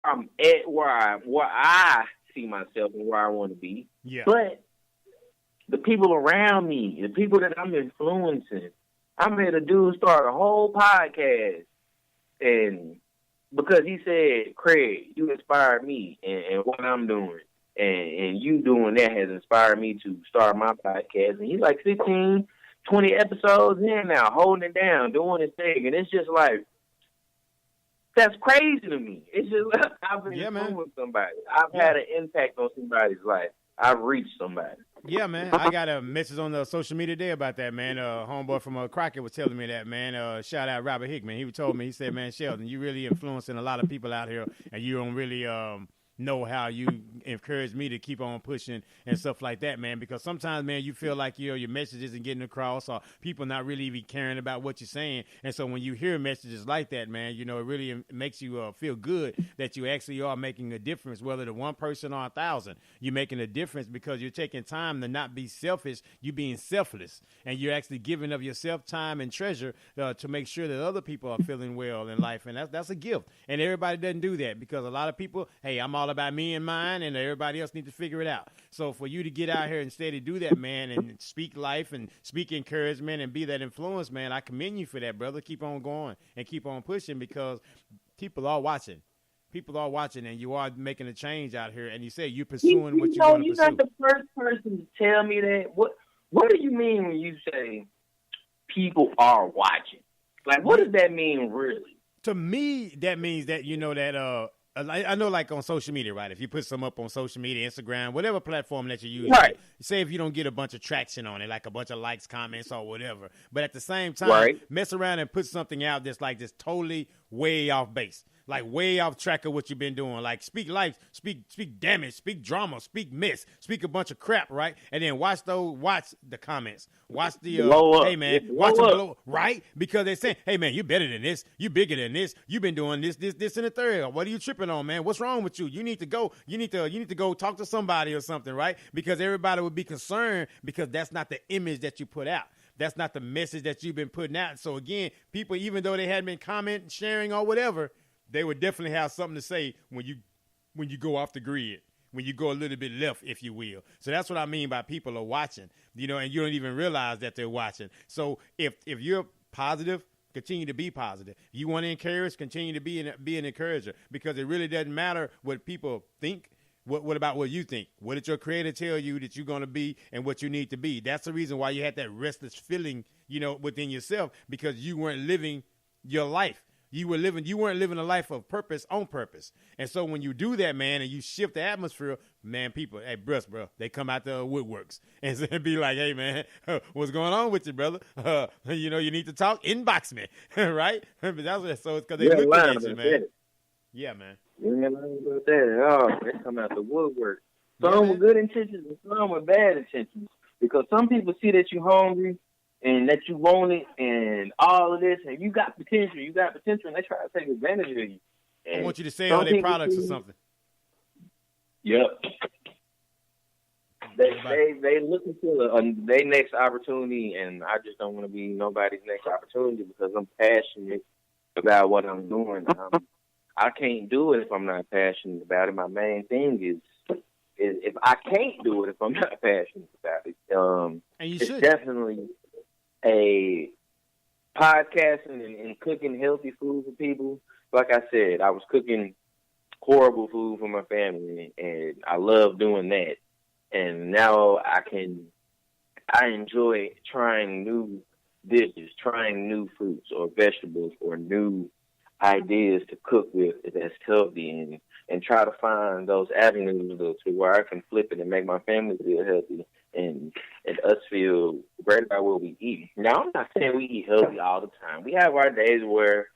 I'm at, where I see myself and where I want to be. Yeah. But the people around me, the people that I'm influencing, I made a dude start a whole podcast, and because he said, Kreg, you inspired me and what I'm doing. And you doing that has inspired me to start my podcast. And he's like 15, 20 episodes in now, holding it down, doing his thing. And it's just like, that's crazy to me. It's just like I've been influencing somebody. I've had an impact on somebody's life. I've reached somebody. Yeah, man. I got a message on the social media today about that, man. Homeboy from Crockett was telling me that, man. Shout out Robert Hickman. He told me, he said, man, Shelton, you really influencing a lot of people out here, and you don't really know how you encourage me to keep on pushing and stuff like that, man, because sometimes, man, you feel like your message isn't getting across, or people not really even caring about what you're saying. And so when you hear messages like that, man, it really makes you feel good that you actually are making a difference, whether to one person or 1,000. You're making a difference because you're taking time to not be selfish. You're being selfless, and you're actually giving of yourself, time, and treasure to make sure that other people are feeling well in life. And that's a gift. And everybody doesn't do that, because a lot of people, hey, I'm all about me and mine, and everybody else needs to figure it out. So for you to get out here and steady do that, man, and speak life and speak encouragement and be that influence, man, I commend you for that, brother. Keep on going and keep on pushing, because people are watching. People are watching, and you are making a change out here. And you say you're pursuing what you want to pursue. You're not the first person to tell me that. What do you mean when you say people are watching? Like, what does that mean, really? To me, that means that I know, like on social media, right? If you put some up on social media, Instagram, whatever platform that you use, right? Say if you don't get a bunch of traction on it, like a bunch of likes, comments, or whatever, but at the same time, mess around and put something out that's like just totally way off base, like way off track of what you've been doing. Like speak life, speak damage, speak drama, speak mess, speak a bunch of crap, right? And then watch the comments, watch the hey man, watch them blow, right? Because they're saying, hey man, you better than this, you bigger than this, you've been doing this, and the third. What are you tripping on, man? What's wrong with you? You need to go talk to somebody or something, right? Because everybody would be concerned, because that's not the image that you put out. That's not the message that you've been putting out. So again, people, even though they hadn't been commenting, sharing, or whatever, they would definitely have something to say when you go off the grid, when you go a little bit left, if you will. So that's what I mean by people are watching, and you don't even realize that they're watching. So if you're positive, continue to be positive. If you want to encourage, continue to be an encourager, because it really doesn't matter what people think. What about what you think? What did your creator tell you that you're going to be and what you need to be? That's the reason why you had that restless feeling, within yourself, because you weren't living your life. You weren't living a life of purpose on purpose. And so when you do that, man, and you shift the atmosphere, man, people, hey, bro, they come out the woodworks and be like, hey, man, what's going on with you, brother? You need to talk, inbox me, right? But that's what, so it's because they looking at you, man. Yeah, man. You ain't lying about that. They come out the woodwork. Some with good intentions and some with bad intentions. Because some people see that you're hungry and that you want it and all of this, and you got potential, and they try to take advantage of you. And I want you to sell their products or something. Yep. They looking for their next opportunity, and I just don't want to be nobody's next opportunity, because I'm passionate about what I'm doing. I can't do it if I'm not passionate about it. My main thing is if I can't do it if I'm not passionate about it. And you it's should. Definitely a podcasting and cooking healthy food for people. Like I said, I was cooking horrible food for my family, and I love doing that. And now I enjoy trying new dishes, trying new fruits or vegetables or new ideas to cook with that's healthy, and try to find those avenues to where I can flip it and make my family feel healthy and us feel great about what we eat. Now, I'm not saying we eat healthy all the time. We have our days where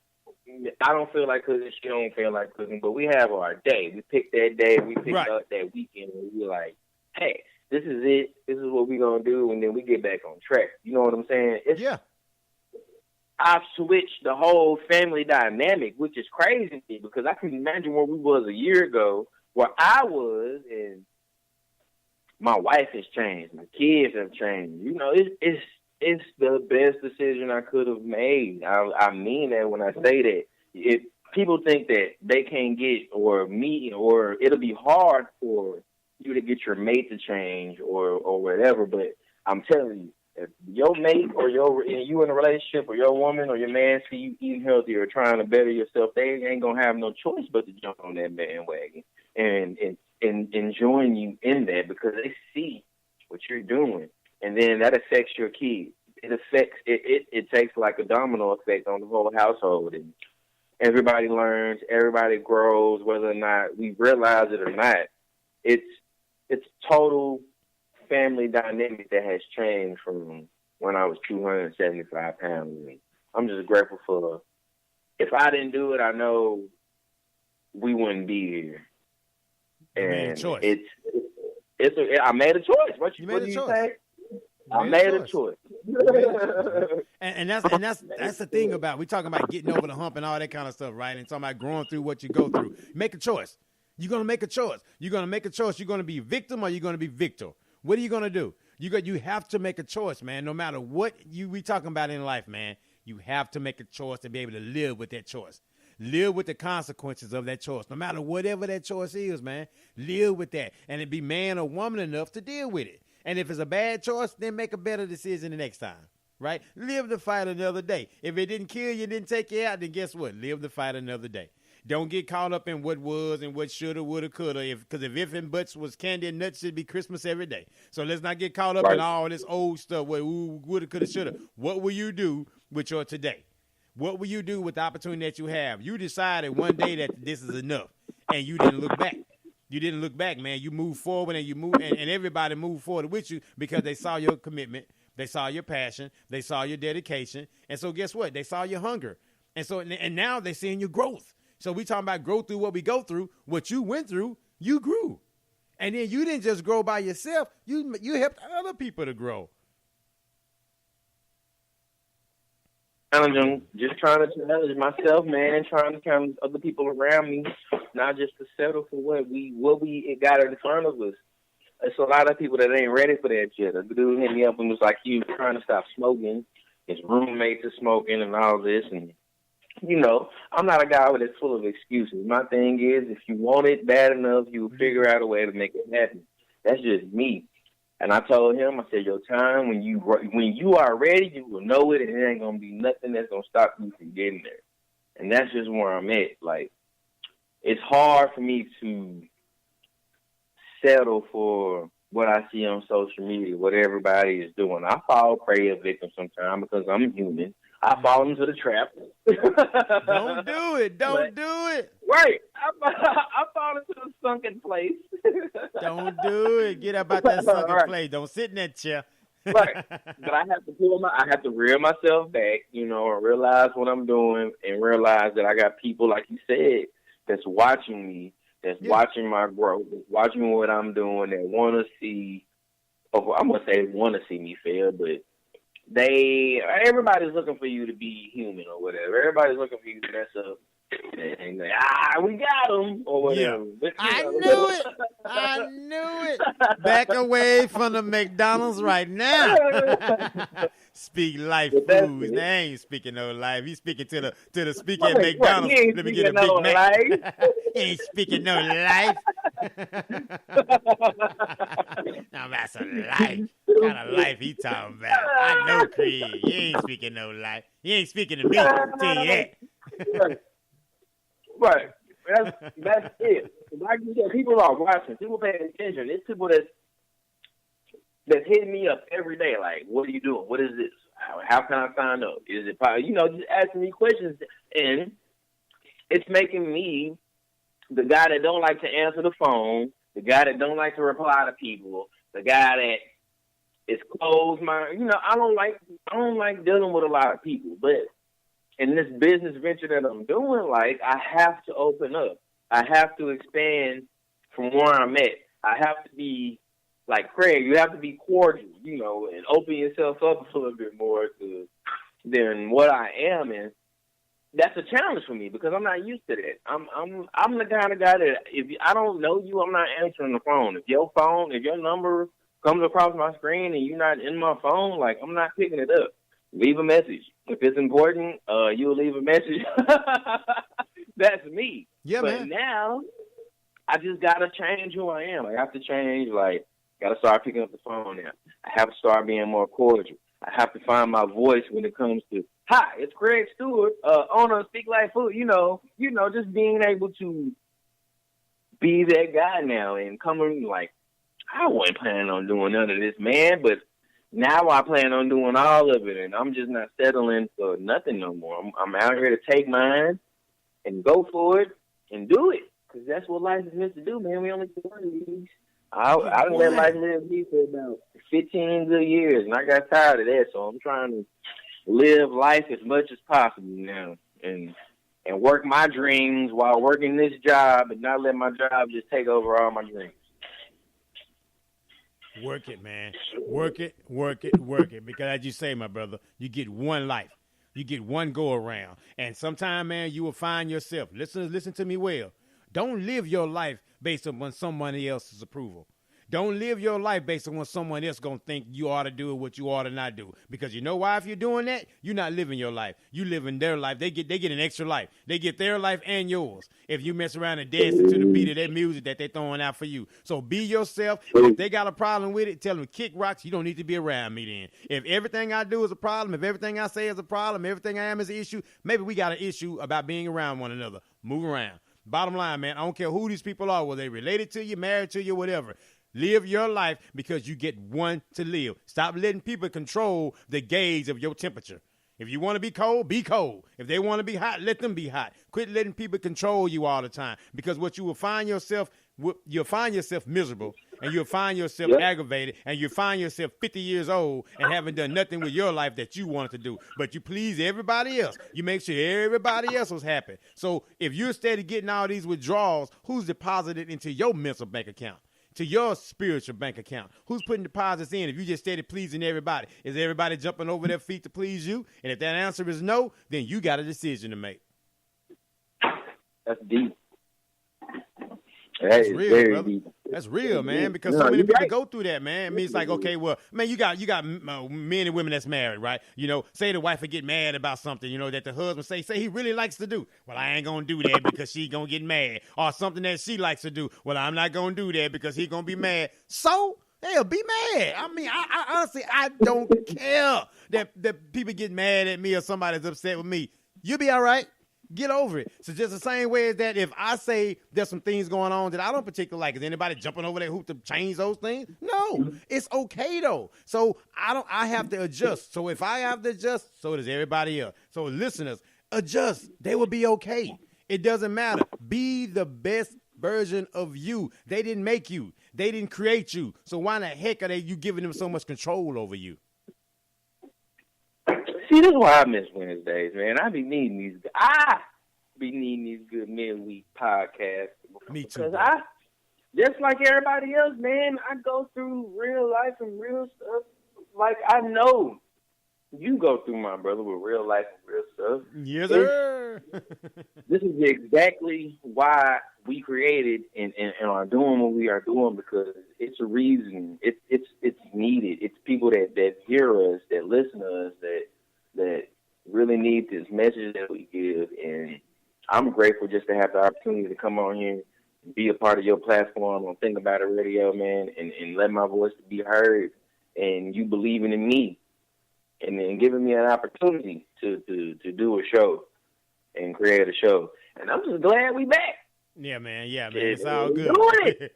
I don't feel like cooking, she don't feel like cooking, but we have our day. We pick that day, we pick up that weekend, and we're like, hey, this is it. This is what we're going to do, and then we get back on track. You know what I'm saying? Yeah. I've switched the whole family dynamic, which is crazy to me, because I can imagine where we was a year ago, where I was, and my wife has changed, my kids have changed. It's the best decision I could have made. I mean that when I say that. people think that they can't get or meet, or it'll be hard for you to get your mate to change or whatever. But I'm telling you, if your mate or you in a relationship, or your woman or your man see you eating healthy or trying to better yourself, they ain't gonna have no choice but to jump on that bandwagon and join you in that, because they see what you're doing, and then that affects your kids. It takes like a domino effect on the whole household, and everybody learns, everybody grows, whether or not we realize it or not. It's total family dynamic that has changed from when I was 275 pounds. And I'm just grateful for, if I didn't do it, I know we wouldn't be here. And made a choice. I made a choice. What do you say? I made a choice. And that's the thing about, we talking about getting over the hump and all that kind of stuff, right? And talking about growing through what you go through. Make a choice. You're gonna make a choice. You're gonna make a choice. You're gonna be victim or you're gonna be victor. What are you gonna do? You have to make a choice, man. No matter what we talking about in life, man, you have to make a choice to be able to live with that choice. Live with the consequences of that choice. No matter whatever that choice is, man, live with that. And it be man or woman enough to deal with it. And if it's a bad choice, then make a better decision the next time, right? Live the fight another day. If it didn't kill you, didn't take you out, then guess what? Live the fight another day. Don't get caught up in what was and what shoulda, woulda, coulda. Because if and buts was candy and nuts, it'd be Christmas every day. So let's not get caught up in all this old stuff where woulda, coulda, shoulda. What will you do with your today? What will you do with the opportunity that you have? You decided one day that this is enough, and you didn't look back. You didn't look back, man. You moved forward, and and everybody moved forward with you because they saw your commitment, they saw your passion, they saw your dedication, and so guess what? They saw your hunger, and now they're seeing your growth. So we talking about growth through what we go through. What you went through, you grew, and then you didn't just grow by yourself. You helped other people to grow. Just trying to challenge myself, man, and trying to challenge other people around me, not just to settle for what we got in front of us. It's a lot of people that ain't ready for that yet. A dude hit me up and was like, "He was trying to stop smoking. His roommates are smoking and all this." And, I'm not a guy that's full of excuses. My thing is, if you want it bad enough, you'll figure out a way to make it happen. That's just me. And I told him, I said, your time, when you are ready, you will know it, and it ain't going to be nothing that's going to stop you from getting there. And that's just where I'm at. Like, it's hard for me to settle for what I see on social media, what everybody is doing. I fall prey a victim sometimes because I'm human. I fall into the trap. Don't do it. Don't do it. Right. I fall into a sunken place. Don't do it. Get up out that sunken place. Don't sit in that chair. Right. But I have to reel myself back, and realize what I'm doing, and realize that I got people, like you said, that's watching me, that's watching my growth, that's watching what I'm doing, that want to see, I'm going to say want to see me fail, but everybody's looking for you to be human or whatever. Everybody's looking for you to mess up and like, we got them or whatever. Yeah. But, I knew it. Back away from the McDonald's right now. Speak life foods. They ain't speaking no life. He's speaking to the speaker at McDonald's. Let me get a Big Mac. He ain't speaking no life. Now that's a life. What kind of life he talking about? I know, Kreg. You ain't speaking no life. You ain't speaking to me. I'll tell you that. Right. That's it. Like you said, people are watching. People paying attention. It's people that's hitting me up every day. Like, what are you doing? What is this? How can I sign up? Is it just asking me questions, and it's making me the guy that don't like to answer the phone, the guy that don't like to reply to people, the guy that is closed minded. I don't like dealing with a lot of people, but in this business venture that I'm doing, like, I have to open up. I have to expand from where I'm at. I have to be like Kreg. You have to be cordial, and open yourself up a little bit more than what I am. And that's a challenge for me because I'm not used to that. I'm the kind of guy that if I don't know you, I'm not answering the phone. If your number comes across my screen and you're not in my phone, like, I'm not picking it up. Leave a message. If it's important, you'll leave a message. That's me. Yeah, but man. now I just gotta change who I am. I have to change. Like, gotta start picking up the phone now. I have to start being more cordial. I have to find my voice when it comes to, hi, it's Kreg Stewart, owner of Speak Like Food. Just being able to be that guy now and coming like, I wasn't planning on doing none of this, man, but now I plan on doing all of it, and I'm just not settling for nothing no more. I'm out here to take mine and go for it and do it, because that's what life is meant to do, man. We only get one of these. I done let life live me for about 15 good years, and I got tired of that, so I'm trying to live life as much as possible now and work my dreams while working this job and not let my job just take over all my dreams. Work it, man. Work it. Because as you say, my brother, you get one life. You get one go around. And sometime, man, you will find yourself. Listen to me well. Don't live your life based on somebody else's approval. Don't live your life based on what someone else going to think you ought to do or what you ought to not do. Because you know why? If you're doing that, you're not living your life. You living their life. They get an extra life. They get their life and yours if you mess around and dancing to the beat of their music that they're throwing out for you. So be yourself. If they got a problem with it, tell them kick rocks. You don't need to be around me then. If everything I do is a problem, if everything I say is a problem, everything I am is an issue, maybe we got an issue about being around one another. Move around. Bottom line, man, I don't care who these people are, whether they related to you, married to you, whatever. Live your life because you get one to live. Stop letting people control the gauge of your temperature. If you want to be cold, be cold. If they want to be hot, let them be hot. Quit letting people control you all the time, because what you will find yourself, you'll find yourself miserable, and you'll find yourself aggravated, and you'll find yourself 50 years old and haven't done nothing with your life that you wanted to do. But you please everybody else. You make sure everybody else was happy. So if you're steady getting all these withdrawals, who's deposited into your mental bank account? To your spiritual bank account? Who's putting deposits in if you just steady pleasing everybody? Is everybody jumping over their feet to please you? And if that answer is no, then you got a decision to make. That's deep. That's real, brother. Deep. That's real, man, because so many people go through that, man. I mean, it's like, okay, well, man, you got men and women that's married, right? You know, say the wife would get mad about something, you know, that the husband say he really likes to do. Well, I ain't going to do that because she going to get mad. Or something that she likes to do. Well, I'm not going to do that because he going to be mad. So, hell, be mad. I mean, I honestly, I don't care that people get mad at me or somebody's upset with me. You'll be all right. Get over it. So just the same way as that, if I say there's some things going on that I don't particularly like, is anybody jumping over that hoop to change those things? No, it's okay though. So I have to adjust. So if I have to adjust, so does everybody else. So listeners, adjust. They will be okay. It doesn't matter. Be the best version of you. They didn't make you. They didn't create you. So why the heck are you giving them so much control over you? See, this is why I miss Wednesdays, man. I be needing these good midweek podcasts. Me too. Because I, just like everybody else, man, I go through real life and real stuff. Like, I know you go through, my brother, with real life and real stuff. Yes, sir. This is exactly why we created and are doing what we are doing, because it's a reason. It's needed. It's people that hear us, that listen to us, that really need this message that we give. And I'm grateful just to have the opportunity to come on here and be a part of your platform on Think About It Radio, man, and let my voice be heard, and you believing in me and then giving me an opportunity to do a show and create a show. And I'm just glad we back. Yeah, man. It's all good.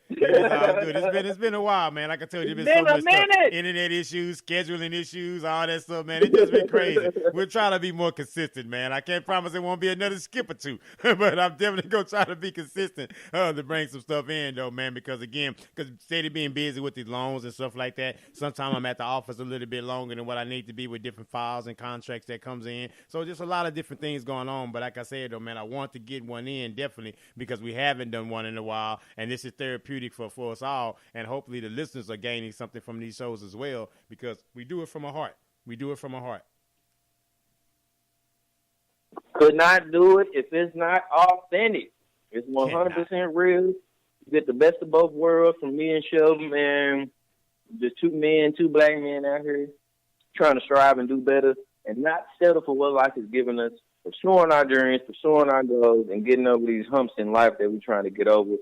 It's all good. It's been a while, man. Like I told you, there's been so much stuff. Internet issues, scheduling issues, all that stuff, man. It's just been crazy. We're trying to be more consistent, man. I can't promise it won't be another skip or two, but I'm definitely going to try to be consistent to bring some stuff in, though, man, because steady being busy with these loans and stuff like that, sometimes I'm at the office a little bit longer than what I need to be with different files and contracts that comes in. So just a lot of different things going on. But like I said, though, man, I want to get one in, definitely, because we haven't done one in a while, and this is therapeutic for us all, and hopefully the listeners are gaining something from these shows as well, because we do it from our heart. Could not do it if it's not authentic. It's 100% real. You get the best of both worlds from me and Shelton, man. Just two black men out here trying to strive and do better and not settle for what life has given us pursuing our dreams, pursuing our goals, and getting over these humps in life that we're trying to get over.